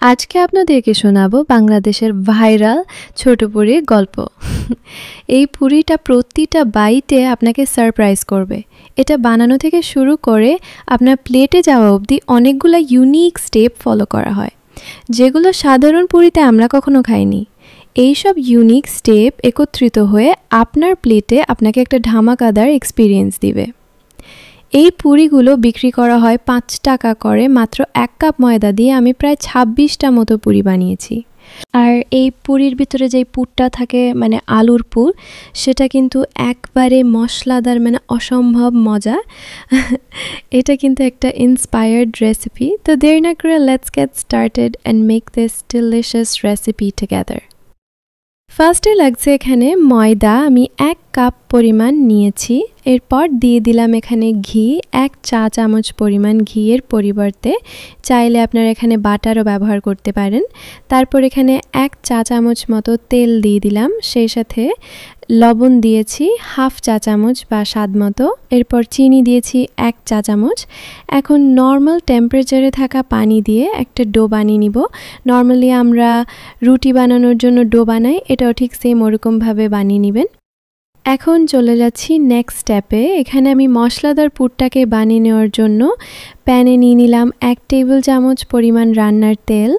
আজকে আপনাদেরকে শোনাবো বাংলাদেশের ভাইরাল ছোট পুরীর গল্প। এই পুরিটা প্রতিটা বাইটে আপনাকে সারপ্রাইজ করবে। এটা বানানো থেকে শুরু করে আপনার প্লেটে যাওয়া অবধি অনেকগুলো ইউনিক স্টেপ ফলো করা হয়, যেগুলো সাধারণ পুরিতে আমরা কখনো খাইনি। এইসব ইউনিক স্টেপ একত্রিত হয়ে আপনার প্লেটে আপনাকে একটা ধামাকাদার এক্সপিরিয়েন্স দিবে। এই পুরিগুলো বিক্রি করা হয় 5 টাকা করে। মাত্র 1 কাপ ময়দা দিয়ে আমি প্রায় 26টা মতো পুরি বানিয়েছি। আর এই পুরির ভিতরে যেই পুরটা থাকে মানে আলুর পুর, সেটা কিন্তু একবারে মশলাদার, মানে অসম্ভব মজা। এটা কিন্তু একটা ইন্সপায়ার্ড রেসিপি। তো দেরি না করে let's get started and make this delicious recipe together. ফার্স্টে লাগছে এখানে ময়দা, আমি 1 কাপ পরিমাণ নিয়েছি। এরপর দিয়ে দিলাম এখানে ঘি, 1 চা চামচ পরিমাণ। ঘিয়ের পরিবর্তে চাইলে আপনারা এখানে বাটারও ব্যবহার করতে পারেন। তারপর এখানে 1 চা চামচ মতো তেল দিয়ে দিলাম, সেই সাথে লবণ দিয়েছি 1/2 চা চামচ বা স্বাদ মতো। এরপর চিনি দিয়েছি 1 চা চামচ। এখন নর্মাল টেম্পারেচারে থাকা পানি দিয়ে একটা ডো বানিয়ে নিব। নর্মালি আমরা রুটি বানানোর জন্য ডো বানাই, এটাও ঠিক সেম ওরকমভাবে বানিয়ে নেবেন। এখন চলে যাচ্ছি নেক্সট স্টেপে। এখানে আমি মশলাদার পুরটাকে বানিয়ে নেওয়ার জন্য প্যানে নিয়ে নিলাম 1 টেবিল চামচ পরিমাণ রান্নার তেল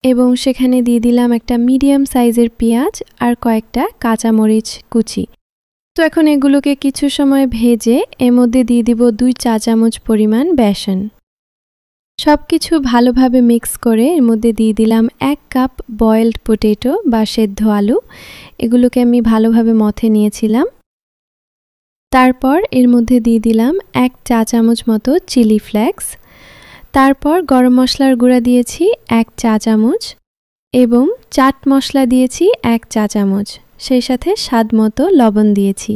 এবং সেখানে দিয়ে দিলাম একটা মিডিয়াম সাইজের পেঁয়াজ আর কয়েকটা কাঁচামরিচ কুচি। তো এখন এগুলোকে কিছু সময় ভেজে এর মধ্যে দিয়ে দিব 2 চা চামচ পরিমাণ বেসন। সব কিছু ভালোভাবে মিক্স করে এর মধ্যে দিয়ে দিলাম 1 কাপ বয়েলড পটেটো বা সেদ্ধ আলু। এগুলোকে আমি ভালোভাবে মথে নিয়েছিলাম। তারপর এর মধ্যে দিয়ে দিলাম 1 চা চামচ মতো চিলি ফ্লেক্স। তারপর গরম মশলার গুঁড়া দিয়েছি 1 চা চামচ এবং চাট মশলা দিয়েছি 1 চা চামচ, সেই সাথে স্বাদ মতো লবণ দিয়েছি।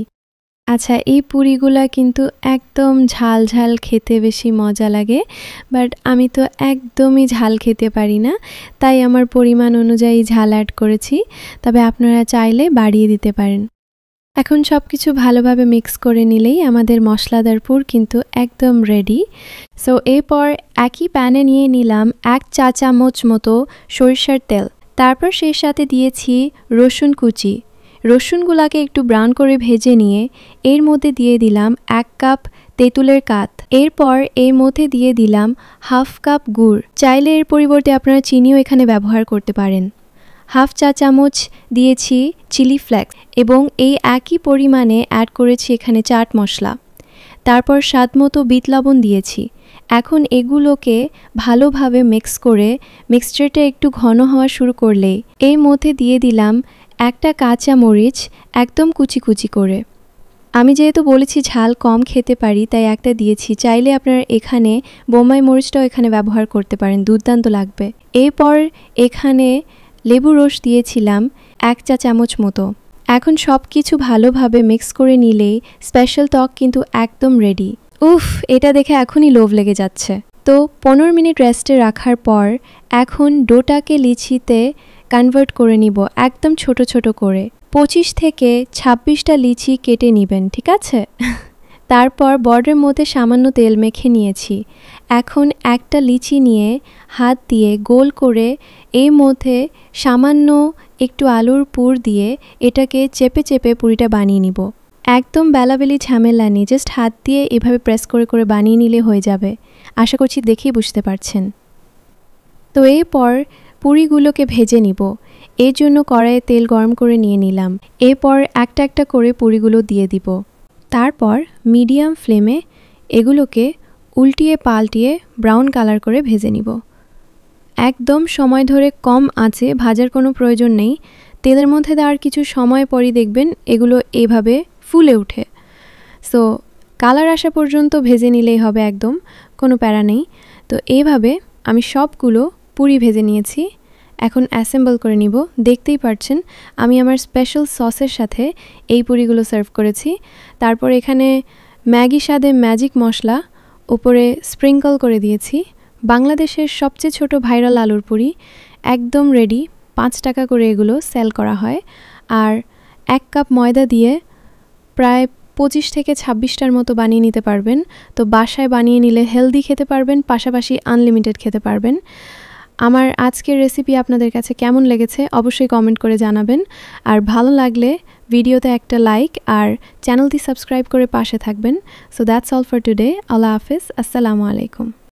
আচ্ছা, এই পুরিগুলা কিন্তু একদম ঝাল ঝাল খেতে বেশি মজা লাগে, বাট আমি তো একদমই ঝাল খেতে পারি না, তাই আমার পরিমাণ অনুযায়ী ঝাল অ্যাড করেছি। তবে আপনারা চাইলে বাড়িয়ে দিতে পারেন। এখন সব কিছু ভালোভাবে মিক্স করে নিলেই আমাদের মশলাদার পুর কিন্তু একদম রেডি। সো এরপর একই প্যানে নিয়ে নিলাম 1 চা চামচ মতো সরিষার তেল। তারপর সেই সাথে দিয়েছি রসুন কুচি। রসুনগুলাকে একটু ব্রাউন করে ভেজে নিয়ে এর মধ্যে দিয়ে দিলাম 1 কাপ তেঁতুলের কাত। এরপর এর মধ্যে দিয়ে দিলাম 1/2 কাপ গুড়। চাইলে এর পরিবর্তে আপনারা চিনিও এখানে ব্যবহার করতে পারেন। 1/2 চা চামচ দিয়েছি চিলি ফ্লেক্স এবং এই একই পরিমাণে অ্যাড করেছি এখানে চাট মশলা। তারপর স্বাদ মতো বিট লবণ দিয়েছি। এখন এগুলোকে ভালোভাবে মিক্স করে মিক্সচারটা একটু ঘন হওয়া শুরু করলে এর মধ্যে দিয়ে দিলাম একটা কাঁচা মরিচ একদম কুচি কুচি করে। আমি যেহেতু বলেছি ঝাল কম খেতে পারি তাই একটা দিয়েছি। চাইলে আপনারা এখানে বোম্বাই মরিচটাও এখানে ব্যবহার করতে পারেন, দুর্দান্ত লাগবে। এরপর এখানে লেবু রস দিয়েছিলাম 1 চা চামচ মতো। এখন সব কিছু ভালোভাবে মিক্স করে নিলেই স্পেশাল টক কিন্তু একদম রেডি। উফ, এটা দেখে এখনই লোভ লেগে যাচ্ছে। তো 15 মিনিট রেস্টে রাখার পর এখন ডোটাকে লিচিতে কনভার্ট করে নিব, একদম ছোট ছোট করে। 25 থেকে 26টা লিচি কেটে নেবেন, ঠিক আছে? তারপর বর্ডের মধ্যে সামান্য তেল মেখে নিয়েছি। এখন একটা লিচি নিয়ে হাত দিয়ে গোল করে এর মধ্যে সামান্য একটু আলুর পুর দিয়ে এটাকে চেপে চেপে পুরিটা বানিয়ে নিব। একদম বেলাবেলি ঝামেলা নেই, জাস্ট হাত দিয়ে এভাবে প্রেস করে করে বানিয়ে নিলে হয়ে যাবে। আশা করছি দেখেই বুঝতে পারছেন। তো এরপর পুরিগুলোকে ভেজে নিব। এর জন্য কড়াইয়ে তেল গরম করে নিয়ে নিলাম। এরপর একটা একটা করে পুরিগুলো দিয়ে দিব। তারপর মিডিয়াম ফ্লেমে এগুলোকে উল্টিয়ে পাল্টিয়ে ব্রাউন কালার করে ভেজে নিব। একদম সময় ধরে কম আঁচে ভাজার কোনো প্রয়োজন নেই। তেলের মধ্যে দেওয়ার কিছু সময় পরই দেখবেন এগুলো এভাবে ফুলে ওঠে। সো কালার আসা পর্যন্ত ভেজে নিলেই হবে, একদম কোনো প্যারা নেই। তো এইভাবে আমি সবগুলো পুরি ভেজে নিয়েছি। এখন অ্যাসেম্বল করে নিব। দেখতেই পাচ্ছেন আমি আমার স্পেশাল সসের সাথে এই পুরিগুলো সার্ভ করেছি। তারপর এখানে ম্যাগি স্বাদে ম্যাজিক মশলা উপরে স্প্রিঙ্কল করে দিয়েছি। বাংলাদেশের সবচেয়ে ছোট ভাইরাল আলুর পুরি একদম রেডি। 5 টাকা করে এগুলো সেল করা হয়। আর 1 কাপ ময়দা দিয়ে প্রায় 25 থেকে 26টার মতো বানিয়ে নিতে পারবেন। তো বাসায় বানিয়ে নিলে হেলদি খেতে পারবেন, পাশাপাশি আনলিমিটেড খেতে পারবেন। আমার আজকের রেসিপি আপনাদের কাছে কেমন লেগেছে অবশ্যই কমেন্ট করে জানাবেন। আর ভালো লাগলে ভিডিওতে একটা লাইক আর চ্যানেলটি সাবস্ক্রাইব করে পাশে থাকবেন। So that's all for today. আল্লাহ হাফেজ। আসসালামু আলাইকুম।